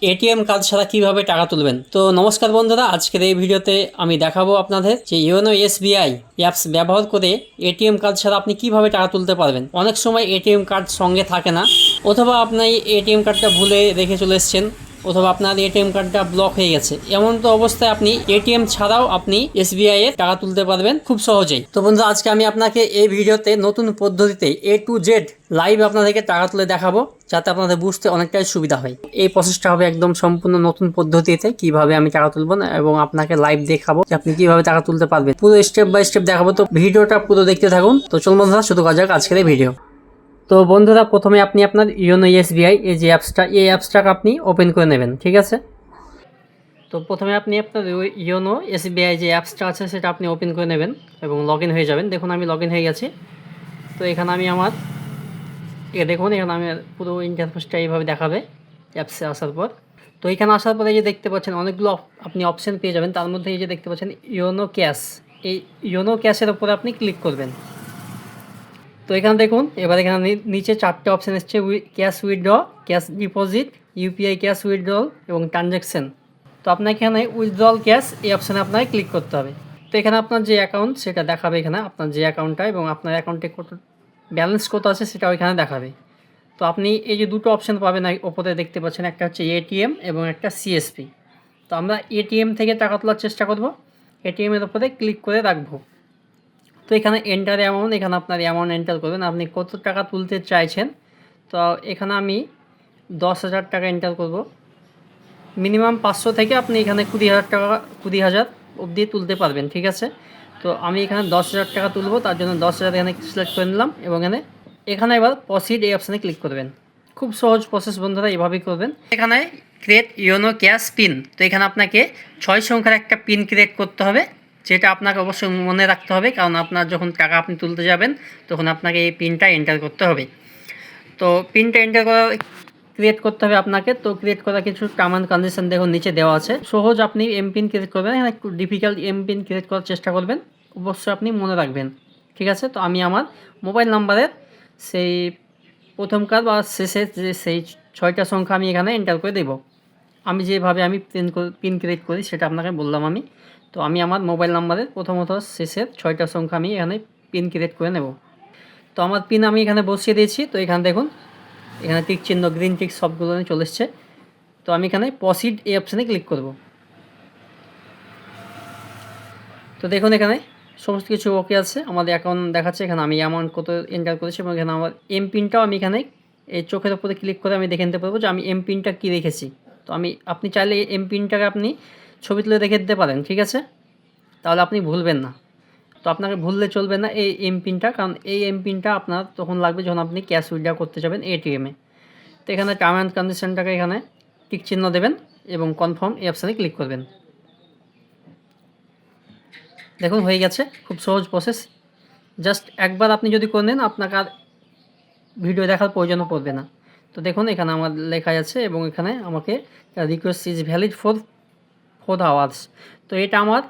ATM card ছাড়া কিভাবে টাকা তুলবেন। তো নমস্কার বন্ধুরা, আজকের এই ভিডিওতে আমি দেখাবো আপনাদের যে ইওনো এসবিআই অ্যাপস ব্যবহার করে এটিএম কার্ড ছাড়া আপনি কিভাবে টাকা তুলতে পারবেন। অনেক সময় এটিএম কার্ড সঙ্গে থাকে না, অথবা আপনি এটিএম কার্ডটা ভুলে রেখে চলে এসেছেন, অথবা আপনার এটিএম কার্ডটা ব্লক হয়ে গেছে। এমন তো অবস্থায় আপনি এটিএম ছাড়াও আপনি এসবিআই এর টাকা তুলতে পারবেন খুব সহজেই। তো বন্ধুরা, আজকে আমি আপনাকে এই ভিডিওতে নতুন পদ্ধতিতে A to Z লাইভ আপনাদেরকে টাকা তুলে দেখাবো, যাতে আপনাদের বুঝতে অনেকটাই সুবিধা হয়। এই প্রসেসটা হবে একদম সম্পূর্ণ নতুন পদ্ধতিতে, কিভাবে আমি টাকা তুলবো না, এবং আপনাকে লাইভ দেখাবো যে আপনি কিভাবে টাকা তুলতে পারবেন। পুরো স্টেপ বাই স্টেপ দেখাবো, তো ভিডিওটা পুরো দেখতে থাকুন। তো চলুন বন্ধুরা, শুরু করা যাক আজকের এই ভিডিও। তো বন্ধুরা, প্রথমে আপনি আপনার ইওনো এসবিআই এই যে অ্যাপসটা, এই অ্যাপসটাকে আপনি ওপেন করে নেবেন, ঠিক আছে। তো প্রথমে আপনি আপনার ইওনো এসবিআই যে অ্যাপসটা আছে সেটা আপনি ওপেন করে নেবেন এবং লগ ইন হয়ে যাবেন। দেখুন আমি লগ ইন হয়ে গেছি। তো এখানে আমি আমার দেখুন এখানে আমি পুরো ইন্টারফেসটা এইভাবে দেখাবে অ্যাপসে আসার পর। তো এখানে আসার পরে এই যে দেখতে পাচ্ছেন অনেকগুলো আপনি অপশান পেয়ে যাবেন। তার মধ্যে এই যে দেখতে পাচ্ছেন ইওনো ক্যাশ, এই ইওনো ক্যাশের উপরে আপনি ক্লিক করবেন। তো এখানে দেখুন এবার এখানে নিচে চারটে অপশান এসছে, cash withdraw, cash deposit, UPI cash withdrawal এবং ট্রানজ্যাকশন। তো আপনাকে এখানে উইথড্রল ক্যাশ এই অপশানে আপনাকে ক্লিক করতে হবে। তো এখানে আপনার যে অ্যাকাউন্ট সেটা দেখাবে, এখানে আপনার যে অ্যাকাউন্টটা এবং আপনার অ্যাকাউন্টে কত ব্যালেন্স কত আছে সেটাও এখানে দেখাবে। তো আপনি এই যে দুটো অপশান পাবেন ওপরে দেখতে পাচ্ছেন, একটা হচ্ছে এটিএম এবং একটা সিএসপি। তো আমরা এটিএম থেকে টাকা তোলার চেষ্টা করব, এটিএমের উপরে ক্লিক করে রাখবো। তো এখানে এন্টার অ্যামাউন্ট, এখানে আপনার অ্যামাউন্ট এন্টার করবেন, আপনি কত টাকা তুলতে চাইছেন। তো এখানে আমি 10,000 টাকা এন্টার করব। মিনিমাম 500 থেকে আপনি এখানে 20,000 টাকা 20,000 অবধি তুলতে পারবেন, ঠিক আছে। তো আমি এখানে 10,000 টাকা তুলব, তার জন্য 10,000 এখানে সিলেক্ট করে নিলাম এবং এখানে এবার প্রসিড এই অপশানে ক্লিক করবেন। খুব সহজ প্রসেস বন্ধুরা, এভাবেই করবেন। এখানে ক্রিয়েট ইওনো ক্যাশ পিন, তো এখানে আপনাকে 6 সংখ্যার একটা পিন ক্রিয়েট করতে হবে, যেটা আপনাকে অবশ্যই মনে রাখতে হবে, কারণ আপনার যখন টাকা আপনি তুলতে যাবেন তখন আপনাকে এই পিনটা এন্টার করতে হবে। তো পিনটা এন্টার ক্রিয়েট করতে হবে আপনাকে। তো ক্রিয়েট করা কিছু টার্ম অ্যান্ড কন্ডিশন দেখুন নিচে দেওয়া আছে। সহজ আপনি এমপিন ক্রিয়েট করবেন, এখানে একটু ডিফিকাল্ট এমপিন ক্রিয়েট করার চেষ্টা করবেন, অবশ্যই আপনি মনে রাখবেন, ঠিক আছে। তো আমি আমার মোবাইল নাম্বারের সেই প্রথমকার বা শেষের যে সেই 6টা সংখ্যা আমি এখানে এন্টার করে দেব। আমি যেভাবে আমি পিন ক্রিয়েট করি সেটা আপনাকে বললাম আমি। তো আমি আমার মোবাইল নাম্বারের প্রথমত শেষের 6টা সংখ্যা আমি এখানে পিন ক্রিয়েট করে নেব। তো আমার পিন আমি এখানে বসিয়ে দিয়েছি। তো এখানে দেখুন এখানে টিক চিহ্ন, গ্রিন টিক সবগুলো চলে এসছে। তো আমি এখানে প্রসিড এই অপশানে ক্লিক করব। তো দেখুন এখানে সমস্ত কিছু ওকে আছে, আমাদের অ্যাকাউন্ট দেখাচ্ছে, এখানে আমি অ্যামাউন্ট কত এন্টার করেছি এবং এখানে আমার এম পিনটাও আমি এখানে এই চোখের উপরে ক্লিক করে আমি দেখে নিতে পারবো যে আমি এম পিনটা কী রেখেছি। তো আপনি চাইলে এম পিনটাকে আপনি ছবি তুলে রেখে দিতে পারেন, ঠিক আছে, তাহলে আপনি ভুলবেন না। তো আপনাকে ভুললে চলবে না এই এম পিনটা, কারণ এই এম পিনটা আপনার তখন লাগবে যখন আপনি ক্যাশ উইথড্র করতে যাবেন এটিএমে। তো এখানে টার্ম অ্যান্ড কন্ডিশনটাকে এখানে টিক চিহ্ন দেবেন এবং কনফার্ম এই অপশানে ক্লিক করবেন। দেখুন হয়ে গেছে, খুব সহজ প্রসেস। জাস্ট একবার আপনি যদি করে নেন আপনাকে আর ভিডিও দেখার প্রয়োজনও পড়বে না। তো দেখুন এখানে আমার লেখা আছে এবং এখানে আমাকে request is valid for 4 hours. তো এটা আমার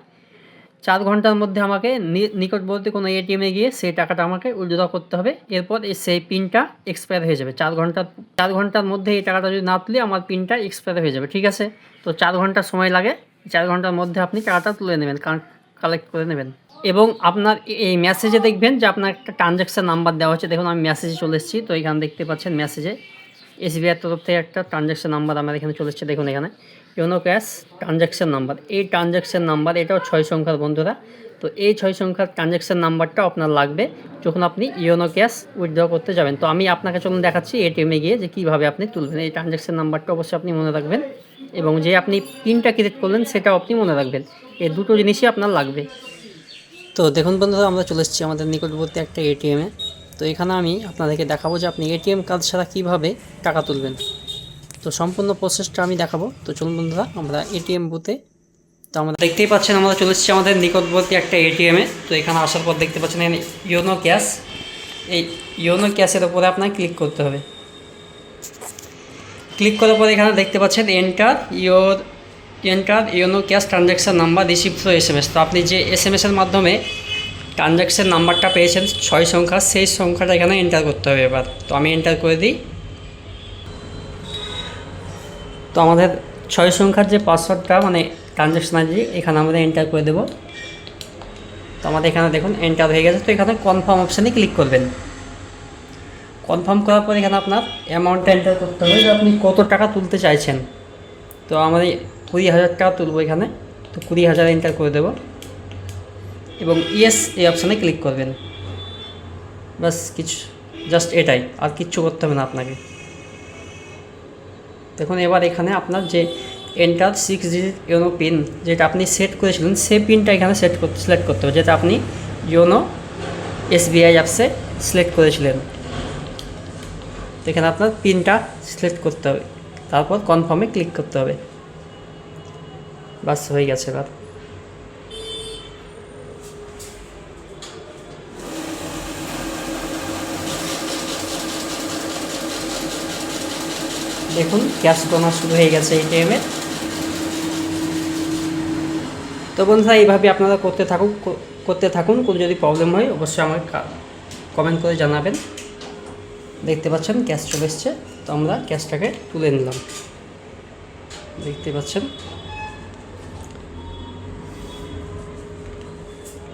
4 ঘন্টার মধ্যে আমাকে নিকটবর্তী কোনো এটিএমে গিয়ে সেই টাকাটা আমাকে উইথড্র করতে হবে। এরপর সেই পিনটা এক্সপায়ার হয়ে যাবে। 4 ঘন্টার মধ্যে এই টাকাটা যদি না তুলি আমার পিনটা এক্সপায়ার হয়ে যাবে, ঠিক আছে। তো 4 ঘন্টা সময় লাগে, 4 ঘন্টার মধ্যে আপনি টাকাটা তুলে নেবেন, কালেক্ট করে নেবেন। এবং আপনার এই মেসেজে দেখবেন যে আপনার একটা ট্রানজ্যাকশান নাম্বার দেওয়া হচ্ছে। দেখুন আমি মেসেজে চলে এসেছি। তো এখানে দেখতে পাচ্ছেন মেসেজে এসবিআইয়ের তরফ থেকে একটা ট্রানজ্যাকশান নাম্বার আমার এখানে চলে এসেছে। দেখুন এখানে ইওনো ক্যাশ ট্রানজ্যাকশান নাম্বার, এই ট্রানজ্যাকশান নাম্বার এটাও 6 সংখ্যার বন্ধুরা। তো এই 6 সংখ্যার ট্রানজ্যাকশান নাম্বারটাও আপনার লাগবে যখন আপনি ইওনো ক্যাশ উইথড্র করতে যাবেন। তো আমি আপনাকে চলুন দেখাচ্ছি এটিএমে গিয়ে যে কীভাবে আপনি তুলবেন। এই ট্রানজ্যাকশান নাম্বারটা অবশ্যই আপনি মনে রাখবেন এবং যে আপনি পিনটা ক্রিয়েট করলেন সেটাও আপনি মনে রাখবেন। এই দুটো জিনিসই আপনার লাগবে। তো দেখুন বন্ধুরা, আমরা চলে এসেছি আমাদের নিকটবর্তী একটা এটিএমে। তো এখানে আমি আপনাদেরকে দেখাবো যে আপনি এটিএম কার্ড ছাড়া কীভাবে টাকা তুলবেন। তো সম্পূর্ণ প্রসেসটা আমি দেখাবো। তো চলুন বন্ধুরা আমরা এটিএম বুথে, তো আমরা দেখতেই পাচ্ছেন আমরা চলে এসেছি আমাদের নিকটবর্তী একটা এটিএমে। তো এখানে আসার পর দেখতে পাচ্ছেন এখানে ইওনো ক্যাশ, এই ইওনো ক্যাশের ওপরে আপনাকে ক্লিক করতে হবে। ক্লিক করার পর এখানে দেখতে পাচ্ছেন enter YONO cash transaction number receive through SMS। তো আপনি যে SMS-এর মাধ্যমে ট্রানজ্যাকশান নাম্বারটা পেয়েছেন 6 সংখ্যা, সেই সংখ্যাটা এখানে এন্টার করতে হবে এবার। তো আমি এন্টার করে দিই। তো আমাদের 6 সংখ্যার যে পাসওয়ার্ডটা মানে ট্রানজ্যাকশন আইডি এখানে আমরা এন্টার করে দেবো। তো আমাদের এখানে দেখুন এন্টার হয়ে গেছে। তো এখানে কনফার্ম অপশানে ক্লিক করবেন। কনফার্ম করার পর এখানে আপনার অ্যামাউন্টটা এন্টার করতে হবে যে আপনি কত টাকা তুলতে চাইছেন। তো আমাদের 20,000 টাকা তুলবো এখানে। তো 20,000 এন্টার করে দেবো এবং ইয়েস এই অপশানে ক্লিক করবেন। বাস কিছু জাস্ট এটাই, আর কিচ্ছু করতে হবে না আপনাকে। দেখুন এবার এখানে আপনার যে এন্টার 6 ডিজিট ইওনো পিন যেটা আপনি সেট করেছিলেন সেই পিনটা এখানে সিলেক্ট করতে হবে, যেটা আপনি ইওনো এসবিআই অ্যাপসে সিলেক্ট করেছিলেন। তো এখানে আপনার পিনটা সিলেক্ট করতে হবে, তারপর কনফার্মে ক্লিক করতে হবে। বাস হয়ে গেছে। এবার দেখুন ক্যাশ গোনা শুরু হয়ে গেছে এটিএমে। তো বন্ধুরা এইভাবে আপনারা করতে থাকুন। কোনো যদি প্রবলেম হয় অবশ্যই আমাকে কমেন্ট করে জানাবেন। দেখতে পাচ্ছেন ক্যাশ চলে এসছে। তো আমরা ক্যাশটাকে তুলে নিলাম, দেখতে পাচ্ছেন।